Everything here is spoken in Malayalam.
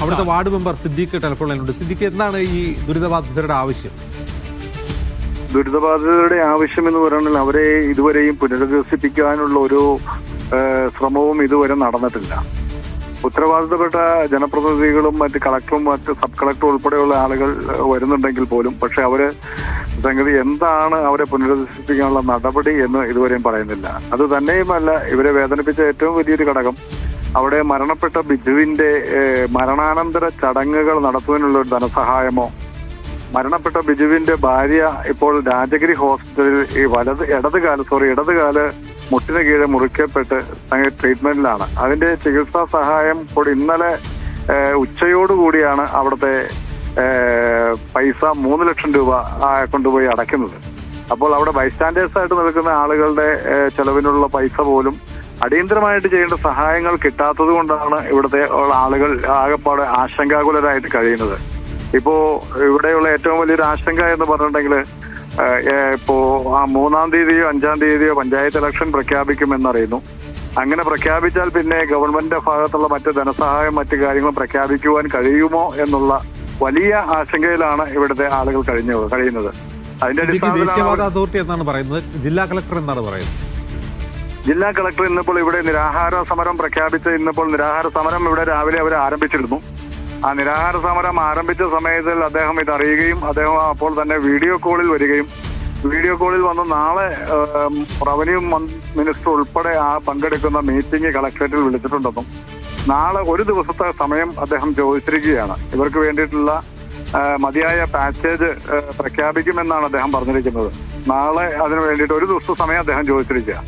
അവിടുത്തെ വാർഡ് മെമ്പർ സിദ്ദീഖ് ടെലിഫോൺ ലൈനുണ്ട്. സിദ്ദീഖ്, എന്താണ് ഈ ദുരിതബാധിതരുടെ ആവശ്യം? ദുരിതബാധിതരുടെ ആവശ്യം എന്ന് പറഞ്ഞാൽ അവരെ ഇതുവരെയും പുനരധിവസിപ്പിക്കാനുള്ള ഒരു ശ്രമവും ഇതുവരെ നടന്നിട്ടില്ല. ഉത്തരവാദിത്തപ്പെട്ട ജനപ്രതിനിധികളും മറ്റ് കളക്ടറും മറ്റ് സബ് കളക്ടറും ഉൾപ്പെടെയുള്ള ആളുകൾ വരുന്നുണ്ടെങ്കിൽ പോലും പക്ഷെ അവര് സംഗതി എന്താണ് അവരെ പുനരധിവസിപ്പിക്കാനുള്ള നടപടി എന്ന് ഇതുവരെയും പറയുന്നില്ല. അത് തന്നെയുമല്ല, ഇവരെ വേദനിപ്പിച്ച ഏറ്റവും വലിയൊരു ഘടകം അവിടെ മരണപ്പെട്ട ബിജുവിന്റെ മരണാനന്തര ചടങ്ങുകൾ നടത്തുന്നതിനുള്ള ഒരു ധനസഹായമോ, മരണപ്പെട്ട ബിജുവിന്റെ ഭാര്യ ഇപ്പോൾ രാജഗിരി ഹോസ്പിറ്റലിൽ ഈ ഇടതുകാല് മുട്ടിന് കീഴെ മുറിക്കപ്പെട്ട് ട്രീറ്റ്മെന്റിലാണ്. അതിന്റെ ചികിത്സാ സഹായം കൂടി ഇന്നലെ ഉച്ചയോടുകൂടിയാണ് അവിടുത്തെ പൈസ 3 ലക്ഷം രൂപ കൊണ്ടുപോയി അടയ്ക്കുന്നത്. അപ്പോൾ അവിടെ ബൈസ്റ്റാൻഡേഴ്സ് ആയിട്ട് നിൽക്കുന്ന ആളുകളുടെ ചെലവിനുള്ള പൈസ പോലും അടിയന്തരമായിട്ട് ചെയ്യേണ്ട സഹായങ്ങൾ കിട്ടാത്തത് കൊണ്ടാണ് ഇവിടുത്തെ ആളുകൾ ആകെപ്പാടെ ആശങ്കാകുലരായിട്ട് കഴിയുന്നത്. ഇപ്പോ ഇവിടെയുള്ള ഏറ്റവും വലിയൊരു ആശങ്ക എന്ന് പറഞ്ഞിട്ടുണ്ടെങ്കിൽ ഇപ്പോ 3-ാം തീയതിയോ 5-ാം തീയതിയോ പഞ്ചായത്ത് ഇലക്ഷൻ പ്രഖ്യാപിക്കുമെന്നറിയുന്നു. അങ്ങനെ പ്രഖ്യാപിച്ചാൽ പിന്നെ ഗവൺമെന്റിന്റെ ഭാഗത്തുള്ള മറ്റ് ധനസഹായം മറ്റു കാര്യങ്ങളും പ്രഖ്യാപിക്കുവാൻ കഴിയുമോ എന്നുള്ള വലിയ ആശങ്കയിലാണ് ഇവിടുത്തെ ആളുകൾ കഴിയുന്നത്. അതിന്റെ ദേശീയപാത അതോറിറ്റി എന്നാണ് പറയുന്നത്, ജില്ലാ കളക്ടർ എന്നാണ് പറയുന്നത്. ജില്ലാ കളക്ടർ ഇന്നിപ്പോൾ ഇവിടെ നിരാഹാര സമരം പ്രഖ്യാപിച്ച് ഇന്നിപ്പോൾ നിരാഹാര സമരം ഇവിടെ രാവിലെ അവർ ആരംഭിച്ചിരുന്നു. ആ നിരാഹാര സമരം ആരംഭിച്ച സമയത്തിൽ അദ്ദേഹം ഇത് അറിയുകയും അദ്ദേഹം അപ്പോൾ തന്നെ വീഡിയോ കോളിൽ വന്ന് നാളെ റവന്യൂ മിനിസ്റ്റർ ഉൾപ്പെടെ പങ്കെടുക്കുന്ന മീറ്റിംഗ് കളക്ടറേറ്റിൽ വിളിച്ചിട്ടുണ്ടെന്നും നാളെ ഒരു ദിവസത്തെ സമയം അദ്ദേഹം ചോദിച്ചിരിക്കുകയാണ്. ഇവർക്ക് വേണ്ടിയിട്ടുള്ള മതിയായ പാക്കേജ് പ്രഖ്യാപിക്കുമെന്നാണ് അദ്ദേഹം പറഞ്ഞിരിക്കുന്നത്. നാളെ അതിനു വേണ്ടിയിട്ട് ഒരു ദിവസത്തെ സമയം അദ്ദേഹം ചോദിച്ചിരിക്കുക.